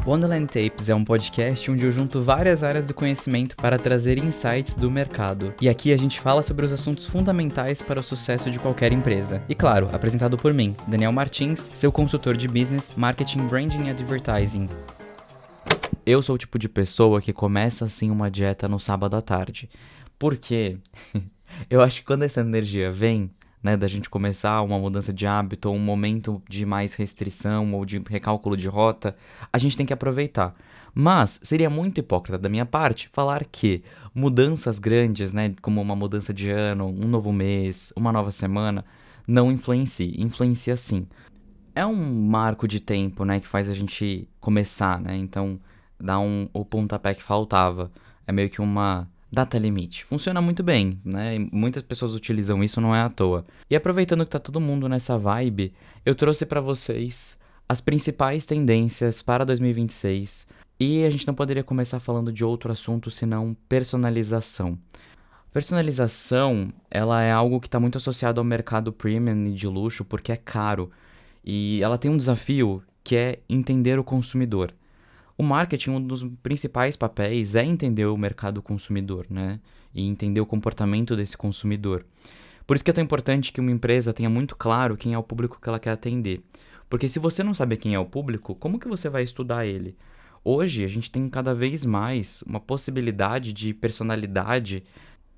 Wonderland Tapes é um podcast onde eu junto várias áreas do conhecimento para trazer insights do mercado. E aqui a gente fala sobre os assuntos fundamentais para o sucesso de qualquer empresa. E claro, apresentado por mim, Daniel Martins, seu consultor de business, marketing, branding e advertising. Eu sou o tipo de pessoa que começa assim uma dieta no sábado à tarde. Por quê? Eu acho que quando essa energia vem, né, da gente começar uma mudança de hábito ou um momento de mais restrição ou de recálculo de rota, a gente tem que aproveitar. Mas seria muito hipócrita da minha parte falar que mudanças grandes, né, como uma mudança de ano, um novo mês, uma nova semana, não influencia. Influencia sim. É um marco de tempo, né, que faz a gente começar, né, então dá o pontapé que faltava. É meio que uma data limite. Funciona muito bem, né? E muitas pessoas utilizam isso, não é à toa. E aproveitando que tá todo mundo nessa vibe, eu trouxe pra vocês as principais tendências para 2026. E a gente não poderia começar falando de outro assunto senão personalização. Personalização, ela é algo que está muito associado ao mercado premium e de luxo porque é caro. E ela tem um desafio que é entender o consumidor. O marketing, um dos principais papéis é entender o mercado consumidor, né? E entender o comportamento desse consumidor. Por isso que é tão importante que uma empresa tenha muito claro quem é o público que ela quer atender. Porque se você não sabe quem é o público, como que você vai estudar ele? Hoje, a gente tem cada vez mais uma possibilidade de personalidade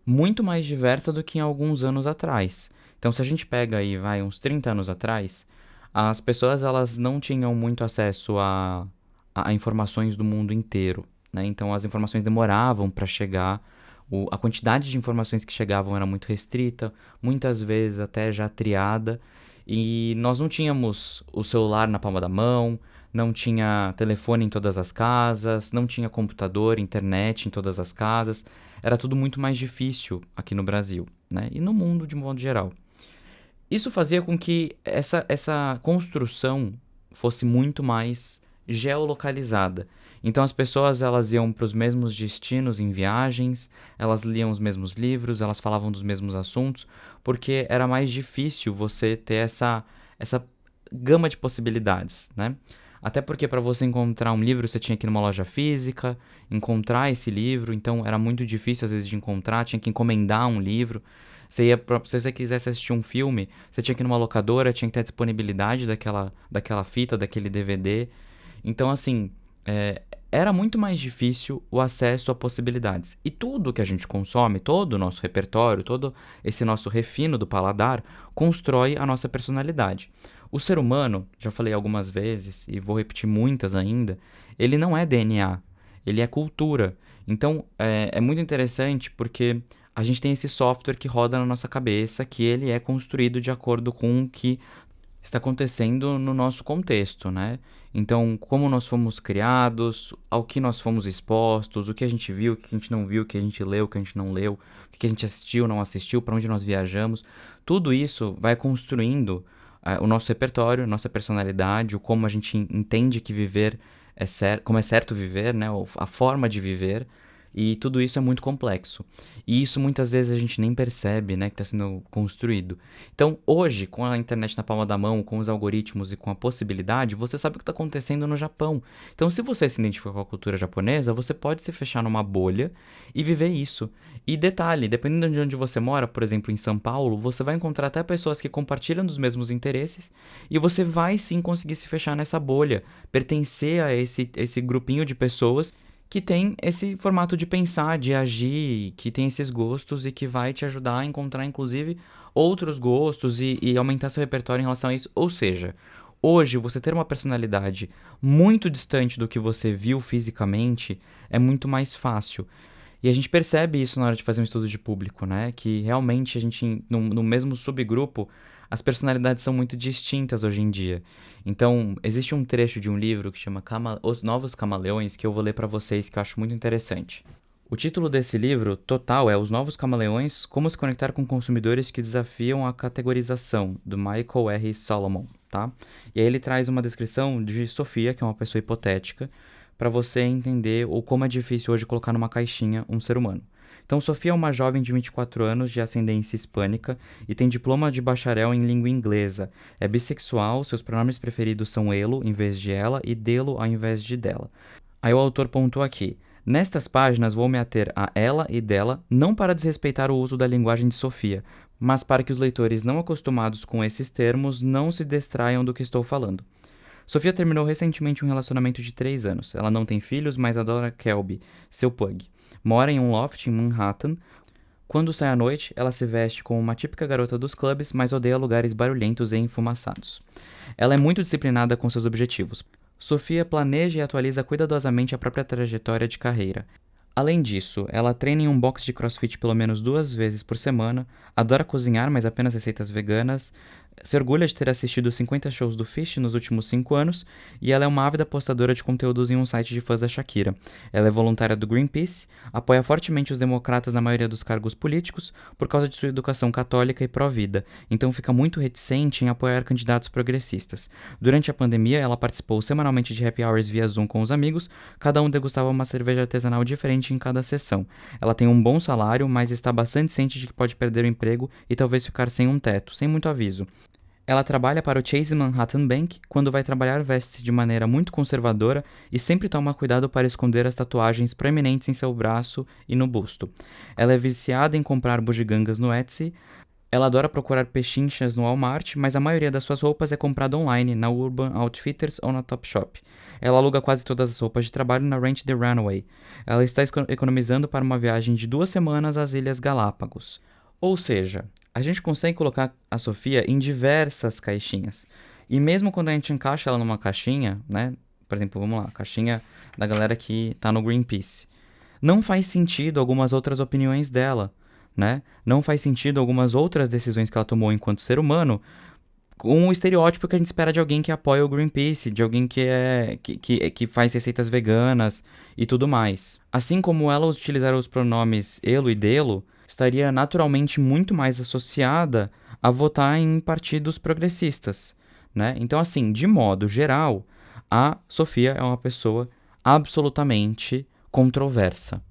muito mais diversa do que em alguns anos atrás. Então, se a gente pega aí, uns 30 anos atrás, as pessoas elas não tinham muito acesso a informações do mundo inteiro, né? Então as informações demoravam para chegar, a quantidade de informações que chegavam era muito restrita, muitas vezes até já triada, e nós não tínhamos o celular na palma da mão, não tinha telefone em todas as casas, não tinha computador, internet em todas as casas, era tudo muito mais difícil aqui no Brasil, né? E no mundo de modo geral. Isso fazia com que essa construção fosse muito mais geolocalizada. Então as pessoas elas iam para os mesmos destinos em viagens, elas liam os mesmos livros, elas falavam dos mesmos assuntos, porque era mais difícil você ter essa gama de possibilidades, né? Até porque para você encontrar um livro você tinha que ir numa loja física, encontrar esse livro, então era muito difícil às vezes de encontrar, tinha que encomendar um livro. Se você quisesse assistir um filme, você tinha que ir numa locadora, tinha que ter a disponibilidade daquela fita, daquele DVD. Então, assim, era muito mais difícil o acesso a possibilidades. E tudo que a gente consome, todo o nosso repertório, todo esse nosso refino do paladar, constrói a nossa personalidade. O ser humano, já falei algumas vezes e vou repetir muitas ainda, ele não é DNA, ele é cultura. Então, é muito interessante porque a gente tem esse software que roda na nossa cabeça, que ele é construído de acordo com o que está acontecendo no nosso contexto, né? Então, como nós fomos criados, ao que nós fomos expostos, o que a gente viu, o que a gente não viu, o que a gente leu, o que a gente não leu, o que a gente assistiu, não assistiu, para onde nós viajamos, tudo isso vai construindo o nosso repertório, nossa personalidade, o como a gente entende que viver é certo, como é certo viver, né? A forma de viver. E tudo isso é muito complexo. E isso muitas vezes a gente nem percebe, né, que está sendo construído. Então, hoje, com a internet na palma da mão, com os algoritmos e com a possibilidade, você sabe o que está acontecendo no Japão. Então, se você se identifica com a cultura japonesa, você pode se fechar numa bolha e viver isso. E detalhe, dependendo de onde você mora, por exemplo, em São Paulo, você vai encontrar até pessoas que compartilham dos mesmos interesses e você vai sim conseguir se fechar nessa bolha, pertencer a esse grupinho de pessoas que tem esse formato de pensar, de agir, que tem esses gostos e que vai te ajudar a encontrar, inclusive, outros gostos e aumentar seu repertório em relação a isso. Ou seja, hoje, você ter uma personalidade muito distante do que você viu fisicamente é muito mais fácil. E a gente percebe isso na hora de fazer um estudo de público, né? Que realmente a gente, no mesmo subgrupo, as personalidades são muito distintas hoje em dia. Então, existe um trecho de um livro que chama Os Novos Camaleões que eu vou ler para vocês, que eu acho muito interessante. O título desse livro, total, é Os Novos Camaleões, Como se conectar com consumidores que desafiam a categorização, do Michael R. Solomon, tá? E aí ele traz uma descrição de Sofia, que é uma pessoa hipotética, para você entender como é difícil hoje colocar numa caixinha um ser humano. Então, Sofia é uma jovem de 24 anos de ascendência hispânica e tem diploma de bacharel em língua inglesa. É bissexual, seus pronomes preferidos são elo em vez de ela e delo ao invés de dela. Aí o autor pontua aqui: nestas páginas vou me ater a ela e dela, não para desrespeitar o uso da linguagem de Sofia, mas para que os leitores não acostumados com esses termos não se distraiam do que estou falando. Sofia terminou recentemente um relacionamento de 3 anos. Ela não tem filhos, mas adora Kelby, seu pug. Mora em um loft em Manhattan. Quando sai à noite, ela se veste como uma típica garota dos clubes, mas odeia lugares barulhentos e enfumaçados. Ela é muito disciplinada com seus objetivos. Sofia planeja e atualiza cuidadosamente a própria trajetória de carreira. Além disso, ela treina em um box de CrossFit pelo menos 2 vezes por semana, adora cozinhar, mas apenas receitas veganas, se orgulha de ter assistido 50 shows do Fish nos últimos 5 anos, e ela é uma ávida postadora de conteúdos em um site de fãs da Shakira. Ela é voluntária do Greenpeace, apoia fortemente os democratas na maioria dos cargos políticos por causa de sua educação católica e pró-vida, então fica muito reticente em apoiar candidatos progressistas. Durante a pandemia, ela participou semanalmente de happy hours via Zoom com os amigos, cada um degustava uma cerveja artesanal diferente em cada sessão. Ela tem um bom salário, mas está bastante ciente de que pode perder o emprego e talvez ficar sem um teto, sem muito aviso. Ela trabalha para o Chase Manhattan Bank. Quando vai trabalhar, veste-se de maneira muito conservadora e sempre toma cuidado para esconder as tatuagens proeminentes em seu braço e no busto. Ela é viciada em comprar bugigangas no Etsy. Ela adora procurar pechinchas no Walmart, mas a maioria das suas roupas é comprada online, na Urban Outfitters ou na Topshop. Ela aluga quase todas as roupas de trabalho na Rent the Runway. Ela está economizando para uma viagem de 2 semanas às Ilhas Galápagos. Ou seja, a gente consegue colocar a Sofia em diversas caixinhas. E mesmo quando a gente encaixa ela numa caixinha, né? Por exemplo, vamos lá, a caixinha da galera que tá no Greenpeace. Não faz sentido algumas outras opiniões dela, né? Não faz sentido algumas outras decisões que ela tomou enquanto ser humano com o estereótipo que a gente espera de alguém que apoia o Greenpeace, de alguém que faz receitas veganas e tudo mais. Assim como ela utilizar os pronomes elo e delo, estaria naturalmente muito mais associada a votar em partidos progressistas, né? Então, assim, de modo geral, a Sofia é uma pessoa absolutamente controversa.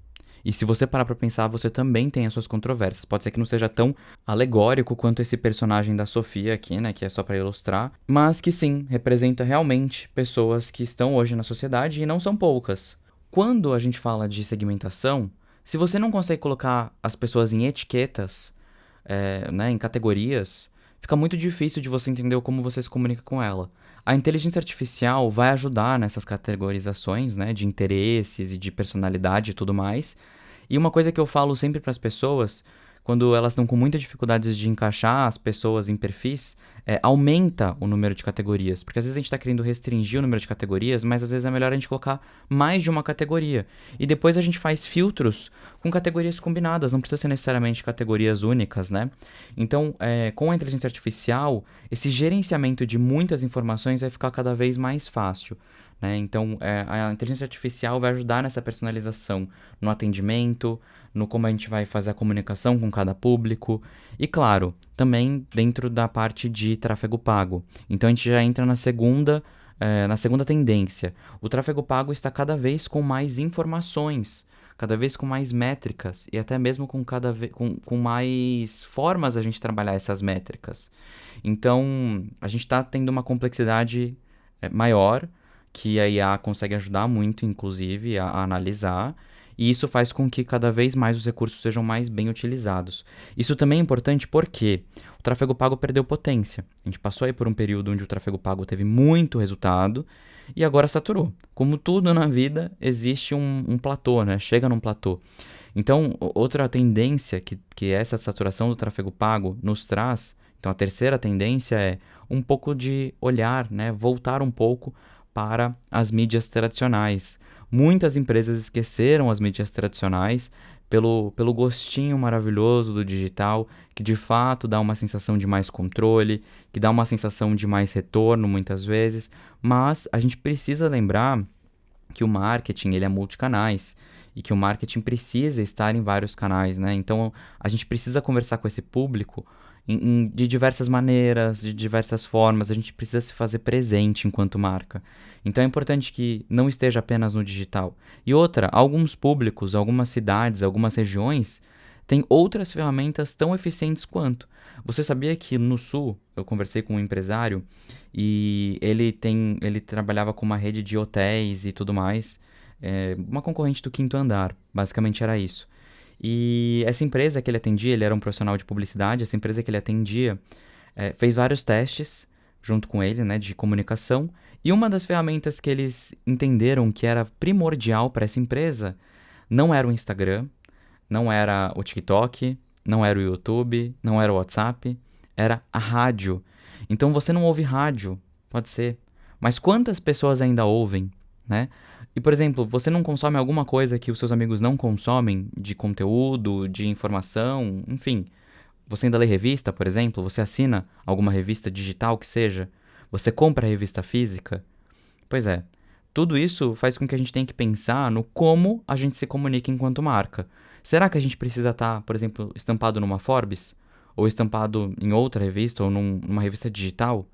E se você parar pra pensar, você também tem as suas controvérsias. Pode ser que não seja tão alegórico quanto esse personagem da Sofia aqui, né? Que é só pra ilustrar. Mas que sim, representa realmente pessoas que estão hoje na sociedade e não são poucas. Quando a gente fala de segmentação, se você não consegue colocar as pessoas em etiquetas, né, em categorias, fica muito difícil de você entender como você se comunica com ela. A inteligência artificial vai ajudar nessas categorizações, né, de interesses e de personalidade e tudo mais. E uma coisa que eu falo sempre para as pessoas, quando elas estão com muitas dificuldades de encaixar as pessoas em perfis, aumenta o número de categorias. Porque às vezes a gente está querendo restringir o número de categorias, mas às vezes é melhor a gente colocar mais de uma categoria. E depois a gente faz filtros com categorias combinadas, não precisa ser necessariamente categorias únicas, né? Então, com a inteligência artificial, esse gerenciamento de muitas informações vai ficar cada vez mais fácil, né? Então, a inteligência artificial vai ajudar nessa personalização, no atendimento, no como a gente vai fazer a comunicação com cada público e, claro, também dentro da parte de tráfego pago. Então, a gente já entra na segunda tendência. O tráfego pago está cada vez com mais informações, cada vez com mais métricas e até mesmo com mais formas da gente trabalhar essas métricas. Então, a gente está tendo uma complexidade maior, que a IA consegue ajudar muito, inclusive, a analisar, e isso faz com que cada vez mais os recursos sejam mais bem utilizados. Isso também é importante porque o tráfego pago perdeu potência. A gente passou aí por um período onde o tráfego pago teve muito resultado e agora saturou. Como tudo na vida, existe um platô, né? Chega num platô. Então, outra tendência que essa saturação do tráfego pago nos traz, então a terceira tendência é um pouco de olhar, né? Voltar um pouco para as mídias tradicionais. Muitas empresas esqueceram as mídias tradicionais pelo gostinho maravilhoso do digital, que de fato dá uma sensação de mais controle, que dá uma sensação de mais retorno muitas vezes, mas a gente precisa lembrar que o marketing ele é multicanais e que o marketing precisa estar em vários canais, né? Então a gente precisa conversar com esse público de diversas maneiras, de diversas formas. A gente precisa se fazer presente enquanto marca. Então é importante que não esteja apenas no digital. E outra, alguns públicos, algumas cidades, algumas regiões têm outras ferramentas tão eficientes quanto. Você sabia que no Sul, eu conversei com um empresário e ele trabalhava com uma rede de hotéis e tudo mais, uma concorrente do Quinto Andar, basicamente era isso. E essa empresa que ele atendia, ele era um profissional de publicidade, essa empresa que ele atendia fez vários testes junto com ele, né, de comunicação, e uma das ferramentas que eles entenderam que era primordial para essa empresa não era o Instagram, não era o TikTok, não era o YouTube, não era o WhatsApp, era a rádio. Então você não ouve rádio, pode ser, mas quantas pessoas ainda ouvem, né? E, por exemplo, você não consome alguma coisa que os seus amigos não consomem de conteúdo, de informação, enfim. Você ainda lê revista, por exemplo? Você assina alguma revista digital que seja? Você compra revista física? Pois é. Tudo isso faz com que a gente tenha que pensar no como a gente se comunica enquanto marca. Será que a gente precisa estar, por exemplo, estampado numa Forbes? Ou estampado em outra revista ou numa revista digital?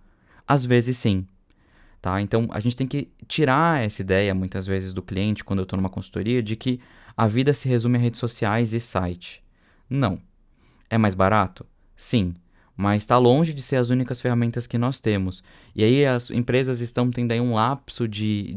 Às vezes sim. Tá? Então, a gente tem que tirar essa ideia, muitas vezes, do cliente, quando eu estou numa consultoria, de que a vida se resume a redes sociais e site. Não. É mais barato? Sim. Mas está longe de ser as únicas ferramentas que nós temos. E aí as empresas estão tendo aí um lapso de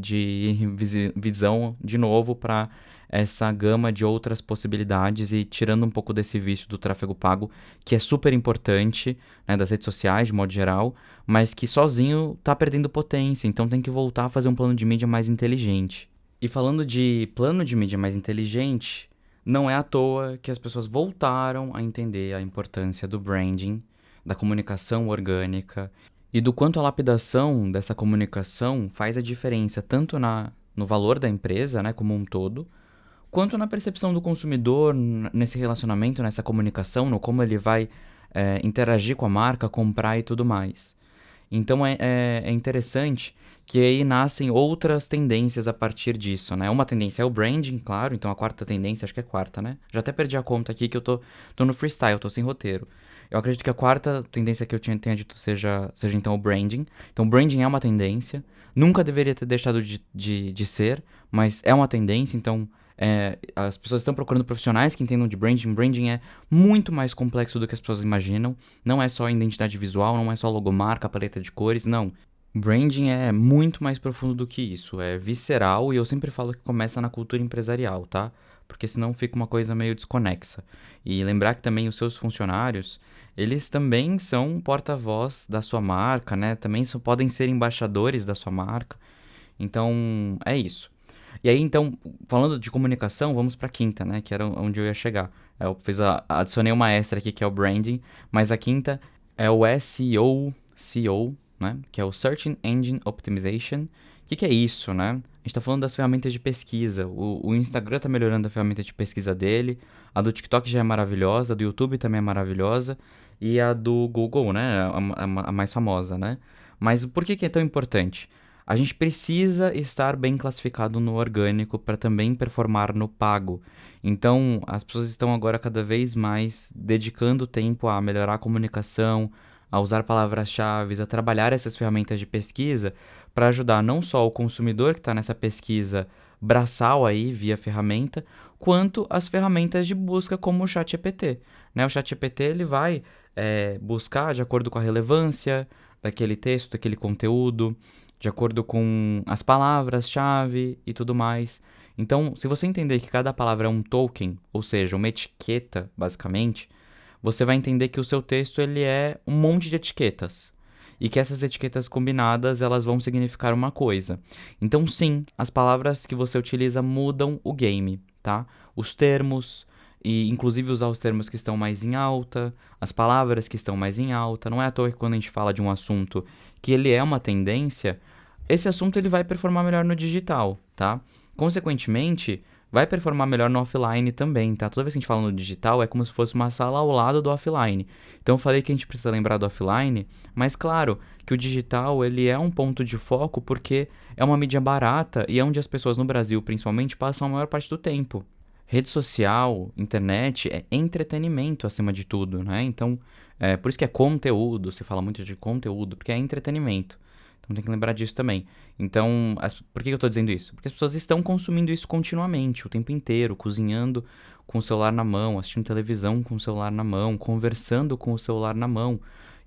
visão, de novo, para essa gama de outras possibilidades e tirando um pouco desse vício do tráfego pago, que é super importante, né, das redes sociais de modo geral, mas que sozinho está perdendo potência, então tem que voltar a fazer um plano de mídia mais inteligente. E falando de plano de mídia mais inteligente, não é à toa que as pessoas voltaram a entender a importância do branding, da comunicação orgânica e do quanto a lapidação dessa comunicação faz a diferença tanto no valor da empresa, né, como um todo, quanto na percepção do consumidor, nesse relacionamento, nessa comunicação, no como ele vai interagir com a marca, comprar e tudo mais. Então é interessante que aí nascem outras tendências a partir disso, né? Uma tendência é o branding, claro, então a quarta tendência, acho que é quarta, né? Já até perdi a conta aqui que eu tô no freestyle, tô sem roteiro. Eu acredito que a quarta tendência que eu tenha dito seja então o branding. Então o branding é uma tendência, nunca deveria ter deixado de ser, mas é uma tendência, então as pessoas estão procurando profissionais que entendam de branding. Branding é muito mais complexo do que as pessoas imaginam. Não é só identidade visual, não é só logomarca, paleta de cores, não. Branding é muito mais profundo do que isso. É visceral e eu sempre falo que começa na cultura empresarial, tá? Porque senão fica uma coisa meio desconexa. E lembrar que também os seus funcionários, eles também são porta-voz da sua marca, né? Também podem ser embaixadores da sua marca. Então, é isso. E aí, então, falando de comunicação, vamos para a quinta, né? Que era onde eu ia chegar. Eu adicionei uma extra aqui, que é o branding, mas a quinta é o SEO, né? Que é o Search Engine Optimization. O que é isso, né? A gente está falando das ferramentas de pesquisa. O Instagram está melhorando a ferramenta de pesquisa dele, a do TikTok já é maravilhosa, a do YouTube também é maravilhosa, e a do Google, né? A mais famosa, né? Mas por que é tão importante? A gente precisa estar bem classificado no orgânico para também performar no pago. Então, as pessoas estão agora cada vez mais dedicando tempo a melhorar a comunicação, a usar palavras-chave, a trabalhar essas ferramentas de pesquisa para ajudar não só o consumidor que está nessa pesquisa braçal aí via ferramenta, quanto as ferramentas de busca como o ChatGPT. Né? O ChatGPT ele vai buscar de acordo com a relevância daquele texto, daquele conteúdo, de acordo com as palavras-chave e tudo mais. Então, se você entender que cada palavra é um token, ou seja, uma etiqueta, basicamente, você vai entender que o seu texto ele é um monte de etiquetas. E que essas etiquetas combinadas, elas vão significar uma coisa. Então, sim, as palavras que você utiliza mudam o game, tá? Os termos, e inclusive usar os termos que estão mais em alta, as palavras que estão mais em alta. Não é à toa que quando a gente fala de um assunto que ele é uma tendência, esse assunto ele vai performar melhor no digital, tá? Consequentemente, vai performar melhor no offline também, tá? Toda vez que a gente fala no digital, é como se fosse uma sala ao lado do offline. Então eu falei que a gente precisa lembrar do offline, mas claro que o digital ele é um ponto de foco porque é uma mídia barata e é onde as pessoas no Brasil, principalmente, passam a maior parte do tempo. Rede social, internet é entretenimento acima de tudo, né? Então, por isso que é conteúdo, se fala muito de conteúdo, porque é entretenimento. Então tem que lembrar disso também. Então, por que eu tô dizendo isso? Porque as pessoas estão consumindo isso continuamente, o tempo inteiro, cozinhando com o celular na mão, assistindo televisão com o celular na mão, conversando com o celular na mão.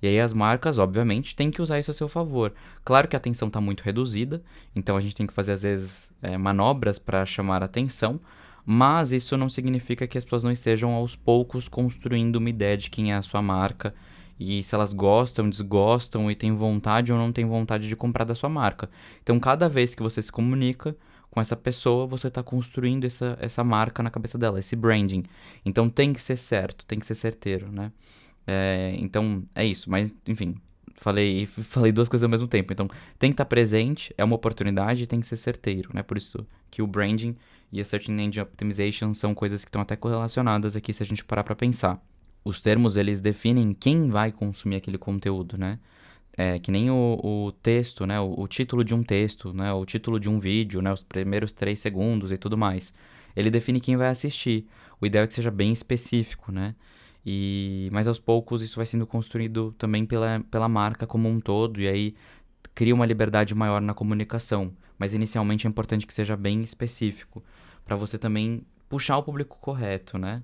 E aí as marcas, obviamente, têm que usar isso a seu favor. Claro que a atenção está muito reduzida, então a gente tem que fazer, às vezes, manobras para chamar a atenção, mas isso não significa que as pessoas não estejam aos poucos construindo uma ideia de quem é a sua marca e se elas gostam, desgostam e têm vontade ou não têm vontade de comprar da sua marca. Então, cada vez que você se comunica com essa pessoa, você está construindo essa marca na cabeça dela, esse branding. Então, tem que ser certo, tem que ser certeiro, né? Então, é isso. Mas, enfim, falei duas coisas ao mesmo tempo. Então, tem que estar presente, é uma oportunidade e tem que ser certeiro, né? Por isso que o branding e a Search Engine Optimization são coisas que estão até correlacionadas aqui se a gente parar para pensar. Os termos, eles definem quem vai consumir aquele conteúdo, né? Que nem o texto, né? O título de um texto, né? O título de um vídeo, né? Os primeiros 3 segundos e tudo mais. Ele define quem vai assistir. O ideal é que seja bem específico, né? Mas aos poucos isso vai sendo construído também pela marca como um todo, e aí cria uma liberdade maior na comunicação. Mas inicialmente é importante que seja bem específico, para você também puxar o público correto, né?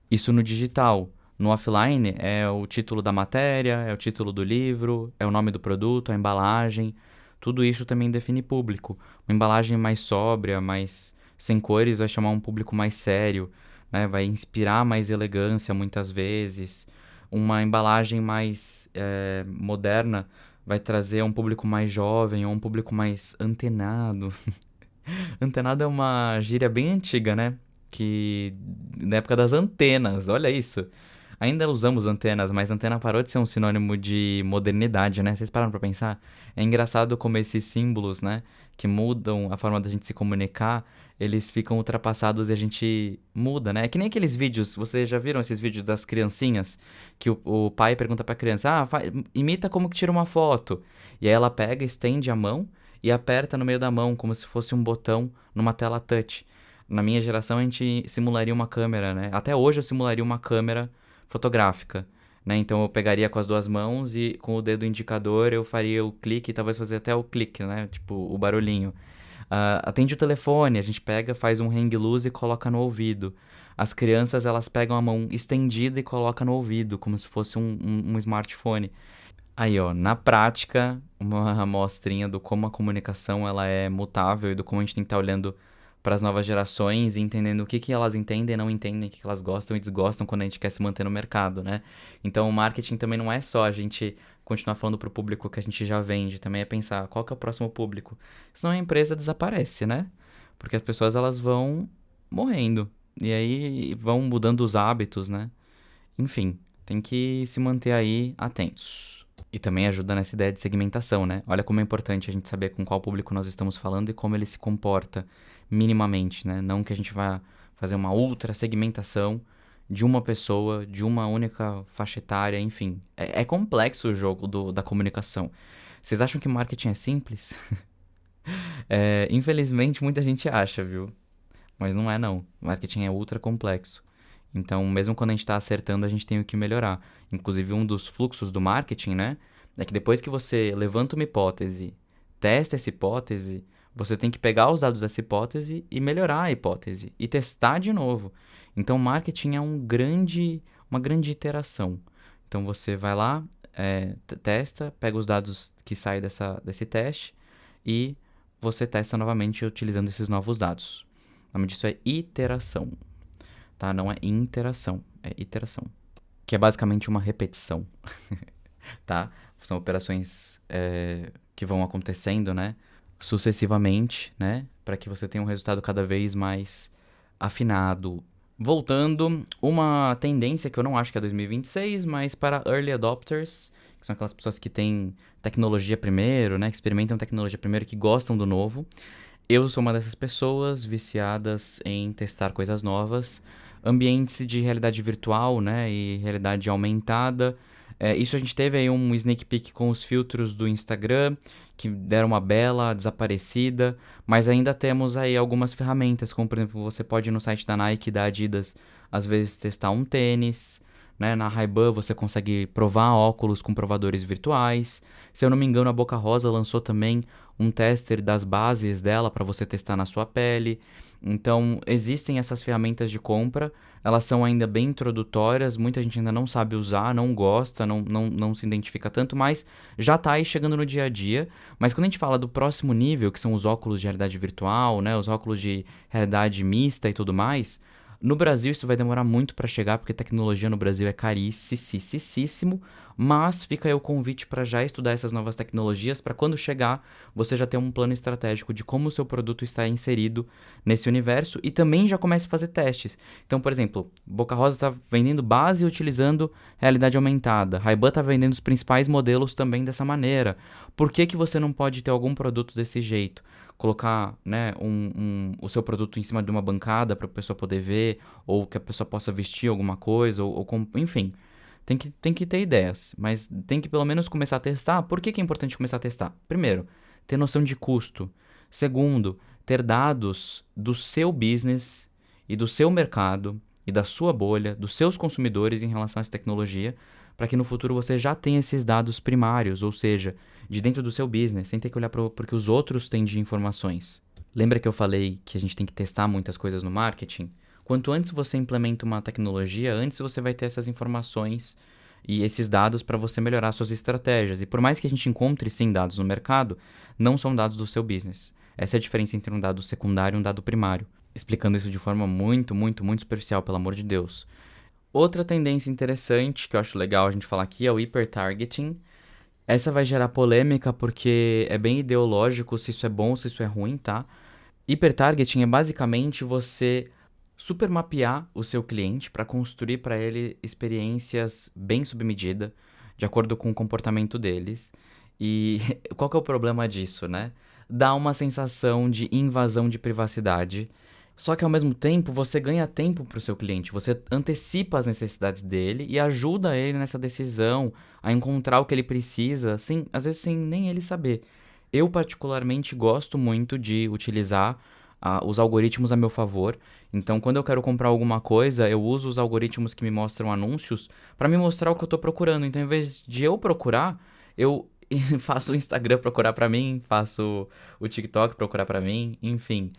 Isso no digital. No offline é o título da matéria, é o título do livro, é o nome do produto, a embalagem. Tudo isso também define público. Uma embalagem mais sóbria, mais sem cores, vai chamar um público mais sério, né? Vai inspirar mais elegância muitas vezes. Uma embalagem mais moderna vai trazer um público mais jovem ou um público mais antenado. Antenado é uma gíria bem antiga, né? Que na época das antenas, olha isso. Ainda usamos antenas, mas antena parou de ser um sinônimo de modernidade, né? Vocês pararam pra pensar? É engraçado como esses símbolos, né, que mudam a forma da gente se comunicar, eles ficam ultrapassados e a gente muda, né? É que nem aqueles vídeos, vocês já viram esses vídeos das criancinhas? Que o pai pergunta pra criança, imita como que tira uma foto. E aí ela pega, estende a mão e aperta no meio da mão, como se fosse um botão numa tela touch. Na minha geração, a gente simularia uma câmera, né? Até hoje eu simularia uma câmera fotográfica, né? Então eu pegaria com as duas mãos e com o dedo indicador eu faria o clique, talvez fazer até o clique, né? Tipo, o barulhinho. Atende o telefone, a gente pega, faz um hang loose e coloca no ouvido. As crianças, elas pegam a mão estendida e colocam no ouvido, como se fosse um smartphone. Aí, ó, na prática, uma amostrinha do como a comunicação ela é mutável e do como a gente tem que estar olhando para as novas gerações e entendendo o que que elas entendem, não entendem, o que que elas gostam e desgostam quando a gente quer se manter no mercado, né? Então, o marketing também não é só a gente continuar falando para o público que a gente já vende, também é pensar qual que é o próximo público. Senão a empresa desaparece, né? Porque as pessoas elas vão morrendo e aí vão mudando os hábitos, né? Enfim, tem que se manter aí atentos. E também ajuda nessa ideia de segmentação, né? Olha como é importante a gente saber com qual público nós estamos falando e como ele se comporta minimamente, né? Não que a gente vá fazer uma ultra segmentação de uma pessoa, de uma única faixa etária, enfim. É complexo o jogo da comunicação. Vocês acham que marketing é simples? Infelizmente, muita gente acha, viu? Mas não é, não. Marketing é ultra complexo. Então, mesmo quando a gente está acertando, a gente tem o que melhorar. Inclusive, um dos fluxos do marketing, né? É que depois que você levanta uma hipótese, testa essa hipótese, você tem que pegar os dados dessa hipótese e melhorar a hipótese. E testar de novo. Então, marketing é uma grande iteração. Então, você vai lá, testa, pega os dados que saem desse teste e você testa novamente utilizando esses novos dados. O nome disso é iteração. Tá? Não é interação, é iteração. Que é basicamente uma repetição, tá? São operações que vão acontecendo, né? Sucessivamente, né? Para que você tenha um resultado cada vez mais afinado. Voltando, uma tendência que eu não acho que é 2026, mas para early adopters, que são aquelas pessoas que têm tecnologia primeiro, né? Que experimentam tecnologia primeiro, que gostam do novo. Eu sou uma dessas pessoas viciadas em testar coisas novas. Ambientes de realidade virtual, né, e realidade aumentada. Isso a gente teve aí um sneak peek com os filtros do Instagram, que deram uma bela desaparecida, mas ainda temos aí algumas ferramentas, como por exemplo, você pode ir no site da Nike e da Adidas, às vezes testar um tênis, né? Na Ray-Ban você consegue provar óculos com provadores virtuais. Se eu não me engano, a Boca Rosa lançou também um tester das bases dela para você testar na sua pele. Então, existem essas ferramentas de compra, elas são ainda bem introdutórias, muita gente ainda não sabe usar, não gosta, não se identifica tanto, mas já tá aí chegando no dia a dia. Mas quando a gente fala do próximo nível, que são os óculos de realidade virtual, né, os óculos de realidade mista e tudo mais, no Brasil isso vai demorar muito para chegar, porque tecnologia no Brasil é caríssimo, mas fica aí o convite para já estudar essas novas tecnologias, para quando chegar, você já ter um plano estratégico de como o seu produto está inserido nesse universo e também já comece a fazer testes. Então, por exemplo, Boca Rosa está vendendo base utilizando realidade aumentada, Ray-Ban está vendendo os principais modelos também dessa maneira. Por que que você não pode ter algum produto desse jeito? Colocar, né, o seu produto em cima de uma bancada para a pessoa poder ver, ou que a pessoa possa vestir alguma coisa, enfim. Tem que ter ideias, mas tem que pelo menos começar a testar. Por que que é importante começar a testar? Primeiro, ter noção de custo. Segundo, ter dados do seu business e do seu mercado e da sua bolha, dos seus consumidores em relação a essa tecnologia, para que no futuro você já tenha esses dados primários, ou seja, de dentro do seu business, sem ter que olhar para o que os outros têm de informações. Lembra que eu falei que a gente tem que testar muitas coisas no marketing? Quanto antes você implementa uma tecnologia, antes você vai ter essas informações e esses dados para você melhorar suas estratégias. E por mais que a gente encontre sim dados no mercado, não são dados do seu business. Essa é a diferença entre um dado secundário e um dado primário. Explicando isso de forma muito superficial, pelo amor de Deus. Outra tendência interessante que eu acho legal a gente falar aqui é o hipertargeting. Essa vai gerar polêmica porque é bem ideológico se isso é bom ou se isso é ruim, tá? Hipertargeting é basicamente você supermapear o seu cliente para construir para ele experiências bem sob medida, de acordo com o comportamento deles. E qual que é o problema disso, né? Dá uma sensação de invasão de privacidade. Só que ao mesmo tempo você ganha tempo para o seu cliente, você antecipa as necessidades dele e ajuda ele nessa decisão a encontrar o que ele precisa, às vezes sem nem ele saber. Eu particularmente gosto muito de utilizar os algoritmos a meu favor. Então, quando eu quero comprar alguma coisa, eu uso os algoritmos que me mostram anúncios para me mostrar o que eu estou procurando. Então, em vez de eu procurar, eu faço o Instagram procurar para mim, faço o TikTok procurar para mim, enfim.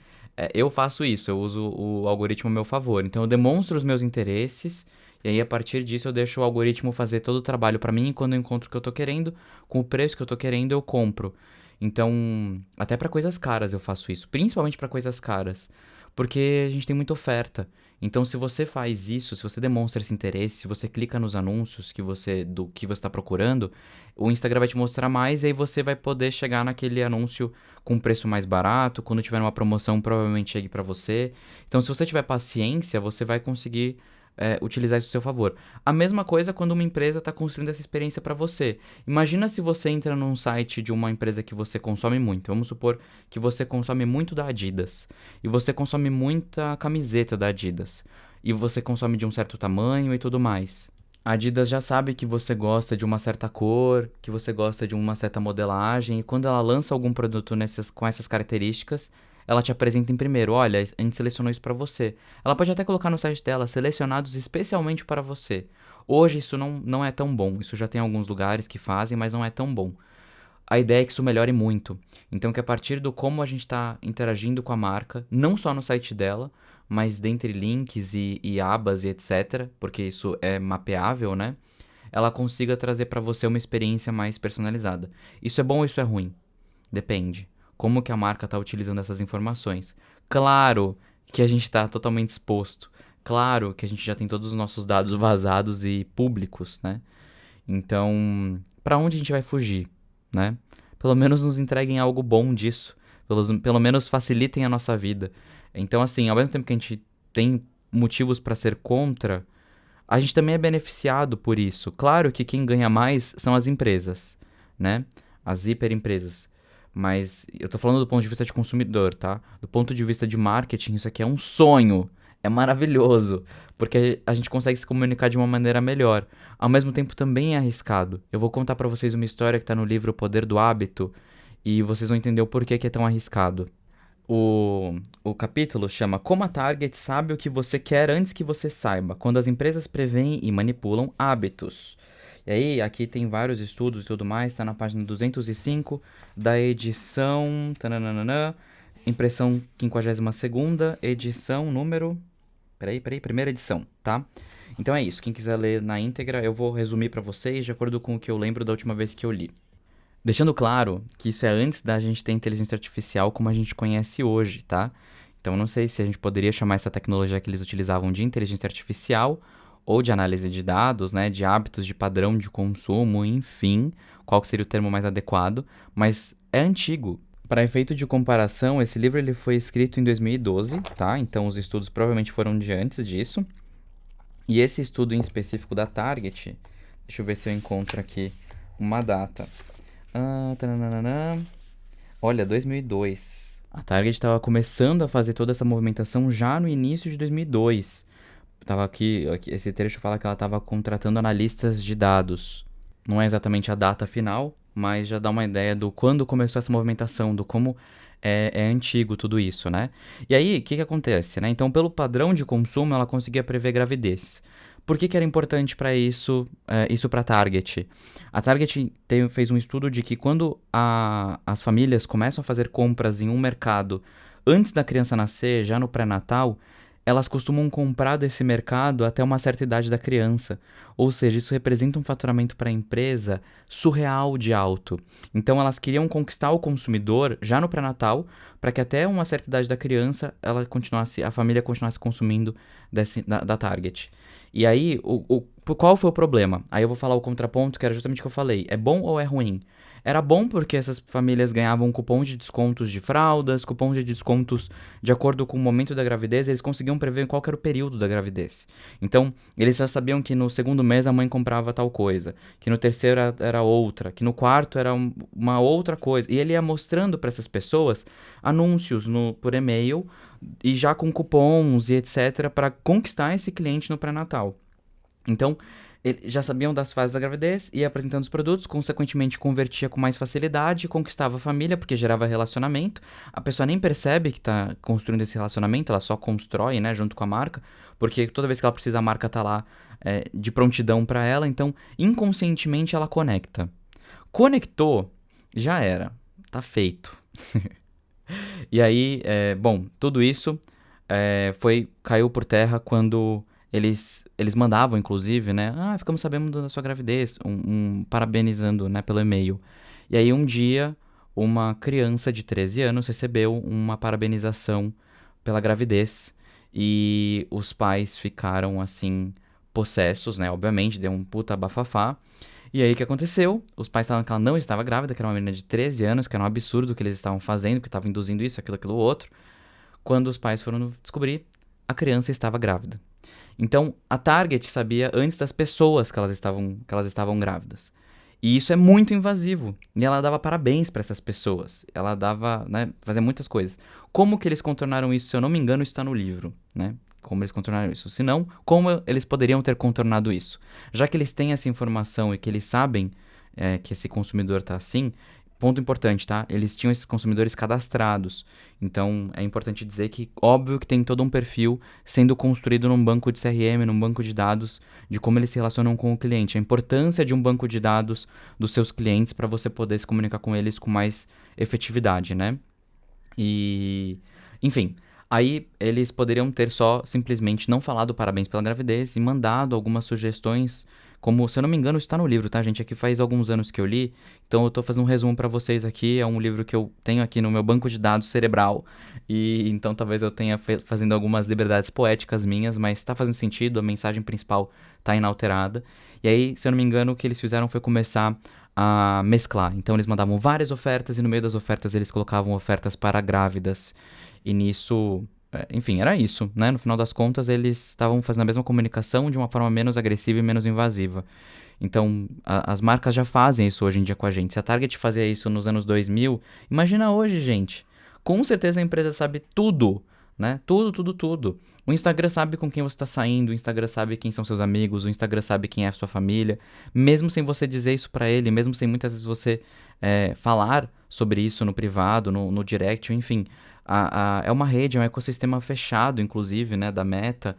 Eu faço isso, eu uso o algoritmo a meu favor. Então, eu demonstro os meus interesses e aí, a partir disso, eu deixo o algoritmo fazer todo o trabalho para mim e quando eu encontro o que eu tô querendo, com o preço que eu tô querendo, eu compro. Então, até para coisas caras eu faço isso, principalmente para coisas caras, porque a gente tem muita oferta. Então, se você faz isso, se você demonstra esse interesse, se você clica nos anúncios do que você está procurando, o Instagram vai te mostrar mais e aí você vai poder chegar naquele anúncio com preço mais barato. Quando tiver uma promoção, provavelmente chegue para você. Então, se você tiver paciência, você vai conseguir utilizar isso a seu favor. A mesma coisa quando uma empresa está construindo essa experiência para você. Imagina se você entra num site de uma empresa que você consome muito. Vamos supor que você consome muito da Adidas. E você consome muita camiseta da Adidas. E você consome de um certo tamanho e tudo mais. A Adidas já sabe que você gosta de uma certa cor, que você gosta de uma certa modelagem. E quando ela lança algum produto com essas características, ela te apresenta em primeiro, olha, a gente selecionou isso para você. Ela pode até colocar no site dela, selecionados especialmente para você. Hoje isso não é tão bom, isso já tem alguns lugares que fazem, mas não é tão bom. A ideia é que isso melhore muito. Então que a partir do como a gente está interagindo com a marca, não só no site dela, mas dentre links e abas e etc, porque isso é mapeável, né? Ela consiga trazer para você uma experiência mais personalizada. Isso é bom ou isso é ruim? Depende. Como que a marca está utilizando essas informações. Claro que a gente está totalmente exposto. Claro que a gente já tem todos os nossos dados vazados e públicos, né? Então, para onde a gente vai fugir, né? Pelo menos nos entreguem algo bom disso. Pelo menos facilitem a nossa vida. Então, assim, ao mesmo tempo que a gente tem motivos para ser contra, a gente também é beneficiado por isso. Claro que quem ganha mais são as empresas, né? As hiperempresas. Mas eu tô falando do ponto de vista de consumidor, tá? Do ponto de vista de marketing, isso aqui é um sonho. É maravilhoso. Porque a gente consegue se comunicar de uma maneira melhor. Ao mesmo tempo também é arriscado. Eu vou contar pra vocês uma história que tá no livro O Poder do Hábito. e vocês vão entender o porquê que é tão arriscado. O capítulo chama Como a Target sabe o que você quer antes que você saiba, quando as empresas preveem e manipulam hábitos. E aí, aqui tem vários estudos e tudo mais, tá na página 205 da edição... Tananana, impressão 52ª, edição número... primeira edição, tá? Então é isso, quem quiser ler na íntegra, eu vou resumir pra vocês de acordo com o que eu lembro da última vez que eu li. Deixando claro que isso é antes da gente ter inteligência artificial como a gente conhece hoje, tá? Então não sei se a gente poderia chamar essa tecnologia que eles utilizavam de inteligência artificial ou de análise de dados, né, de hábitos de padrão de consumo, enfim, qual seria o termo mais adequado, mas é antigo. Para efeito de comparação, esse livro ele foi escrito em 2012, tá? Então os estudos provavelmente foram de antes disso. E esse estudo em específico da Target, deixa eu ver se eu encontro aqui uma data. Olha, 2002. A Target estava começando a fazer toda essa movimentação já no início de 2002. Tava aqui, esse trecho fala que ela estava contratando analistas de dados. Não é exatamente a data final, mas já dá uma ideia do quando começou essa movimentação, do como é antigo tudo isso, né? E aí, o que acontece, né? Então, pelo padrão de consumo, ela conseguia prever gravidez. Por que era importante para isso, isso para a Target? A Target fez um estudo de que quando as famílias começam a fazer compras em um mercado antes da criança nascer, já no pré-natal, elas costumam comprar desse mercado até uma certa idade da criança. Ou seja, isso representa um faturamento para a empresa surreal de alto. Então, elas queriam conquistar o consumidor já no pré-natal, para que até uma certa idade da criança, a família continuasse consumindo da Target. E aí, qual foi o problema? Aí eu vou falar o contraponto, que era justamente o que eu falei. É bom ou é ruim? Era bom porque essas famílias ganhavam cupons de descontos de fraldas, cupons de descontos de acordo com o momento da gravidez, eles conseguiam prever qual era o período da gravidez. Então, eles já sabiam que no segundo mês a mãe comprava tal coisa, que no terceiro era outra, que no quarto era uma outra coisa. E ele ia mostrando para essas pessoas anúncios por e-mail e já com cupons e etc. para conquistar esse cliente no pré-natal. Então, eles já sabiam das fases da gravidez, ia apresentando os produtos, consequentemente convertia com mais facilidade, conquistava a família, porque gerava relacionamento. A pessoa nem percebe que está construindo esse relacionamento, ela só constrói, né, junto com a marca, porque toda vez que ela precisa, a marca tá lá de prontidão para ela, então inconscientemente ela conecta. Conectou, já era, tá feito. E aí, bom, tudo isso caiu por terra quando eles mandavam, inclusive, né? Ficamos sabendo da sua gravidez, parabenizando, né, pelo e-mail. E aí, um dia, uma criança de 13 anos recebeu uma parabenização pela gravidez. E os pais ficaram, assim, possessos, né? Obviamente, deu um puta bafafá. E aí, o que aconteceu? Os pais falaram que ela não estava grávida, que era uma menina de 13 anos, que era um absurdo o que eles estavam fazendo, que estavam induzindo isso, aquilo, outro. Quando os pais foram descobrir, a criança estava grávida. Então, a Target sabia antes das pessoas que elas estavam grávidas. E isso é muito invasivo. E ela dava parabéns para essas pessoas. Ela dava, né, fazia muitas coisas. Como que eles contornaram isso? Se eu não me engano, isso está no livro, né? Como eles contornaram isso. Se não, como eles poderiam ter contornado isso? Já que eles têm essa informação e que eles sabem que esse consumidor está assim, ponto importante, tá? Eles tinham esses consumidores cadastrados. Então, é importante dizer que, óbvio que tem todo um perfil sendo construído num banco de CRM, num banco de dados, de como eles se relacionam com o cliente. A importância de um banco de dados dos seus clientes para você poder se comunicar com eles com mais efetividade, né? E, enfim, aí eles poderiam ter só simplesmente não falado parabéns pela gravidez e mandado algumas sugestões. Como, se eu não me engano, isso tá no livro, tá, gente? Aqui faz alguns anos que eu li, então eu tô fazendo um resumo pra vocês aqui. É um livro que eu tenho aqui no meu banco de dados cerebral. E então talvez eu tenha fazendo algumas liberdades poéticas minhas, mas tá fazendo sentido, a mensagem principal tá inalterada. E aí, se eu não me engano, o que eles fizeram foi começar a mesclar. Então eles mandavam várias ofertas e no meio das ofertas eles colocavam ofertas para grávidas. E nisso... enfim, era isso, né? No final das contas, eles estavam fazendo a mesma comunicação de uma forma menos agressiva e menos invasiva. Então, as marcas já fazem isso hoje em dia com a gente. Se a Target fazia isso nos anos 2000, imagina hoje, gente. Com certeza a empresa sabe tudo, né? Tudo, tudo, tudo. O Instagram sabe com quem você está saindo, o Instagram sabe quem são seus amigos, o Instagram sabe quem é a sua família, mesmo sem você dizer isso pra ele, mesmo sem muitas vezes você falar sobre isso no privado, no direct, enfim. É uma rede, é um ecossistema fechado, inclusive, né, da Meta.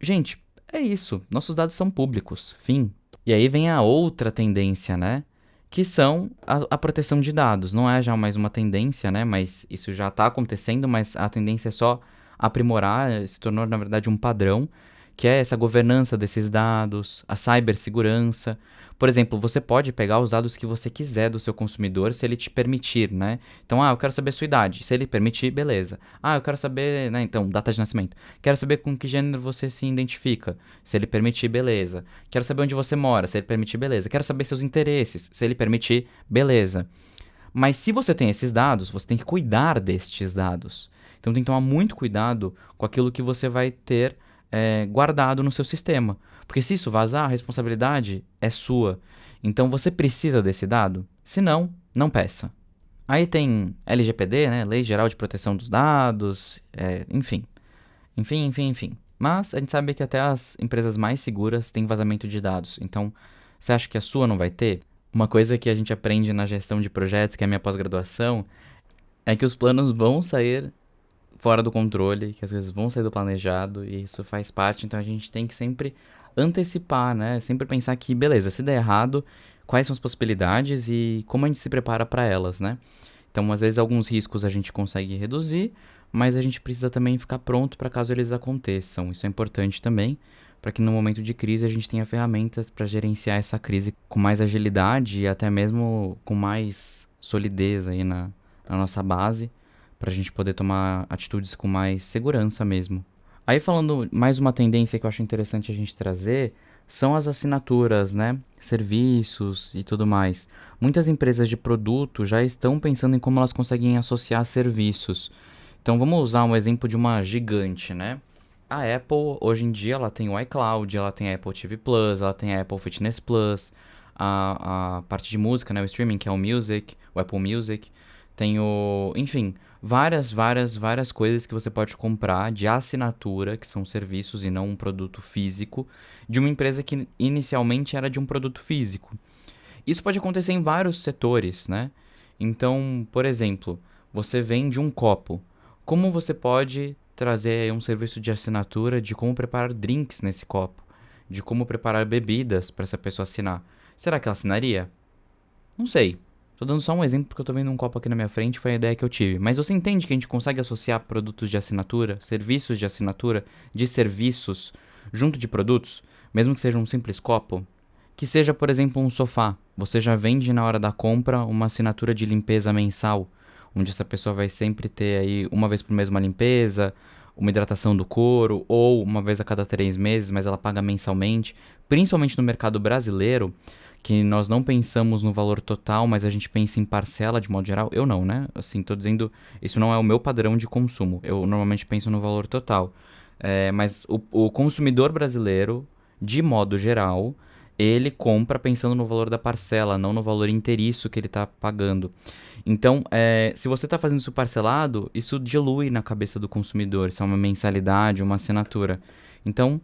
Gente, é isso. Nossos dados são públicos. Fim. E aí vem a outra tendência, né? Que são a proteção de dados. Não é já mais uma tendência, né? Mas isso já está acontecendo, mas a tendência é só aprimorar, se tornou, na verdade, um padrão, que é essa governança desses dados, a cibersegurança. Por exemplo, você pode pegar os dados que você quiser do seu consumidor, se ele te permitir, né? Então, eu quero saber a sua idade. Se ele permitir, beleza. Eu quero saber, né? Então, data de nascimento. Quero saber com que gênero você se identifica. Se ele permitir, beleza. Quero saber onde você mora. Se ele permitir, beleza. Quero saber seus interesses. Se ele permitir, beleza. Mas se você tem esses dados, você tem que cuidar destes dados. Então, tem que tomar muito cuidado com aquilo que você vai ter guardado no seu sistema. Porque se isso vazar, a responsabilidade é sua. Então você precisa desse dado? Se não, não peça. Aí tem LGPD, né? Lei Geral de Proteção dos Dados, enfim. Enfim. Mas a gente sabe que até as empresas mais seguras têm vazamento de dados. Então, você acha que a sua não vai ter? Uma coisa que a gente aprende na gestão de projetos, que é a minha pós-graduação, é que os planos vão sair fora do controle, que as coisas vão sair do planejado, e isso faz parte, então a gente tem que sempre antecipar, né? Sempre pensar que, beleza, se der errado, quais são as possibilidades e como a gente se prepara para elas, né? Então, às vezes, alguns riscos a gente consegue reduzir, mas a gente precisa também ficar pronto para caso eles aconteçam. Isso é importante também, para que no momento de crise a gente tenha ferramentas para gerenciar essa crise com mais agilidade e até mesmo com mais solidez aí na nossa base, para a gente poder tomar atitudes com mais segurança mesmo. Aí falando mais uma tendência que eu acho interessante a gente trazer, são as assinaturas, né? Serviços e tudo mais. Muitas empresas de produto já estão pensando em como elas conseguem associar serviços. Então vamos usar um exemplo de uma gigante, né? A Apple, hoje em dia, ela tem o iCloud, ela tem a Apple TV Plus, ela tem a Apple Fitness Plus, a parte de música, né? O streaming, que é o Music, o Apple Music. Tem enfim, várias coisas que você pode comprar de assinatura, que são serviços e não um produto físico, de uma empresa que inicialmente era de um produto físico. Isso pode acontecer em vários setores, né? Então, por exemplo, você vende um copo. Como você pode trazer um serviço de assinatura de como preparar drinks nesse copo? De como preparar bebidas para essa pessoa assinar? Será que ela assinaria? Não sei. Tô dando só um exemplo porque eu tô vendo um copo aqui na minha frente, foi a ideia que eu tive. Mas você entende que a gente consegue associar produtos de assinatura, serviços de assinatura, de serviços, junto de produtos? Mesmo que seja um simples copo? Que seja, por exemplo, um sofá. Você já vende na hora da compra uma assinatura de limpeza mensal, onde essa pessoa vai sempre ter aí uma vez por mês uma limpeza, uma hidratação do couro, ou uma vez a cada 3 meses, mas ela paga mensalmente. Principalmente no mercado brasileiro, que nós não pensamos no valor total, mas a gente pensa em parcela de modo geral. Eu não, né? Assim, tô dizendo, isso não é o meu padrão de consumo. Eu normalmente penso no valor total. Mas o consumidor brasileiro, de modo geral, ele compra pensando no valor da parcela, não no valor inteiriço que ele está pagando. Então, se você está fazendo isso parcelado, isso dilui na cabeça do consumidor, se é uma mensalidade, uma assinatura. Então,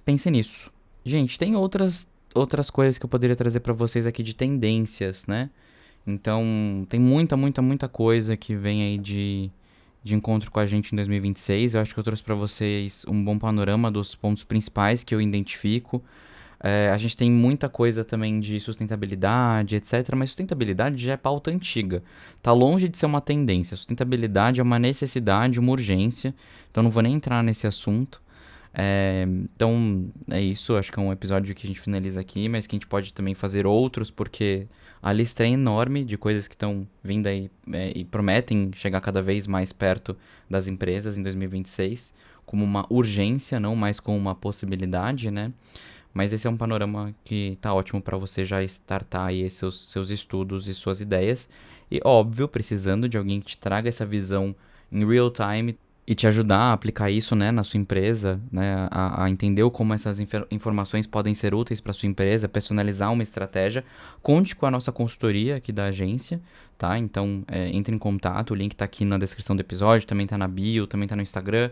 pense nisso. Gente, tem outras coisas que eu poderia trazer para vocês aqui de tendências, né? Então, tem muita coisa que vem aí de encontro com a gente em 2026. Eu acho que eu trouxe para vocês um bom panorama dos pontos principais que eu identifico. A gente tem muita coisa também de sustentabilidade, etc. Mas sustentabilidade já é pauta antiga. Tá longe de ser uma tendência. Sustentabilidade é uma necessidade, uma urgência. Então, não vou nem entrar nesse assunto. Então, é isso. Acho que é um episódio que a gente finaliza aqui, mas que a gente pode também fazer outros, porque a lista é enorme de coisas que estão vindo aí e prometem chegar cada vez mais perto das empresas em 2026, como uma urgência, não mais como uma possibilidade, né? Mas esse é um panorama que tá ótimo para você já startar aí seus estudos e suas ideias. E, óbvio, precisando de alguém que te traga essa visão em real time, e te ajudar a aplicar isso, né, na sua empresa, né, a entender como essas informações podem ser úteis para sua empresa, personalizar uma estratégia, conte com a nossa consultoria aqui da agência, tá? Então, entre em contato, o link tá aqui na descrição do episódio, também tá na bio, também tá no Instagram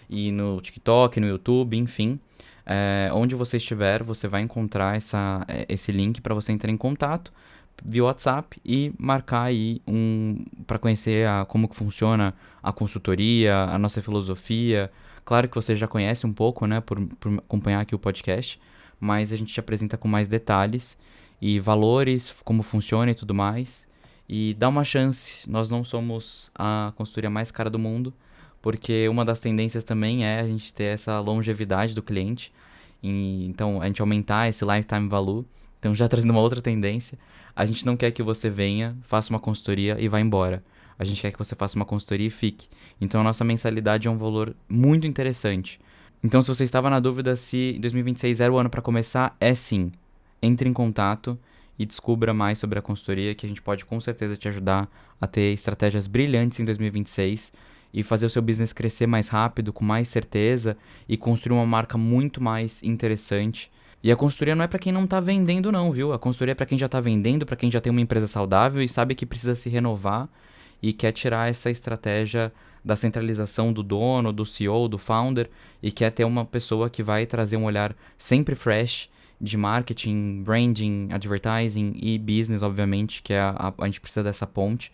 e no TikTok, no YouTube, enfim. Onde você estiver, você vai encontrar esse link para você entrar em contato via WhatsApp e marcar aí para conhecer como que funciona a consultoria, a nossa filosofia. Claro que você já conhece um pouco, né, por acompanhar aqui o podcast, mas a gente te apresenta com mais detalhes e valores, como funciona e tudo mais. E dá uma chance, nós não somos a consultoria mais cara do mundo, porque uma das tendências também é a gente ter essa longevidade do cliente, então a gente aumentar esse lifetime value. Então, já trazendo uma outra tendência, a gente não quer que você venha, faça uma consultoria e vá embora. A gente quer que você faça uma consultoria e fique. Então, a nossa mensalidade é um valor muito interessante. Então, se você estava na dúvida se 2026 era o ano para começar, é sim. Entre em contato e descubra mais sobre a consultoria, que a gente pode com certeza te ajudar a ter estratégias brilhantes em 2026 e fazer o seu business crescer mais rápido, com mais certeza e construir uma marca muito mais interessante. E a consultoria não é para quem não tá vendendo não, viu? A consultoria é para quem já tá vendendo, para quem já tem uma empresa saudável e sabe que precisa se renovar e quer tirar essa estratégia da centralização do dono, do CEO, do founder e quer ter uma pessoa que vai trazer um olhar sempre fresh de marketing, branding, advertising e business, obviamente, que a gente precisa dessa ponte.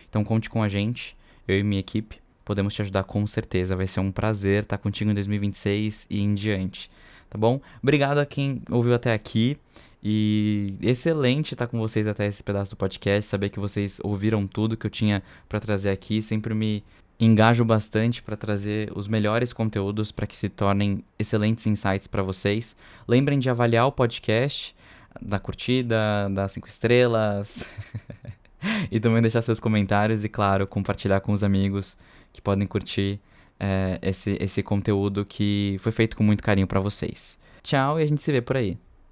Então conte com a gente, eu e minha equipe, podemos te ajudar com certeza. Vai ser um prazer estar contigo em 2026 e em diante. Tá bom? Obrigado a quem ouviu até aqui e excelente estar com vocês até esse pedaço do podcast, saber que vocês ouviram tudo que eu tinha para trazer aqui, sempre me engajo bastante para trazer os melhores conteúdos para que se tornem excelentes insights para vocês. Lembrem de avaliar o podcast, dar curtida, dar 5 estrelas e também deixar seus comentários e, claro, compartilhar com os amigos que podem curtir esse conteúdo que foi feito com muito carinho pra vocês. Tchau e a gente se vê por aí.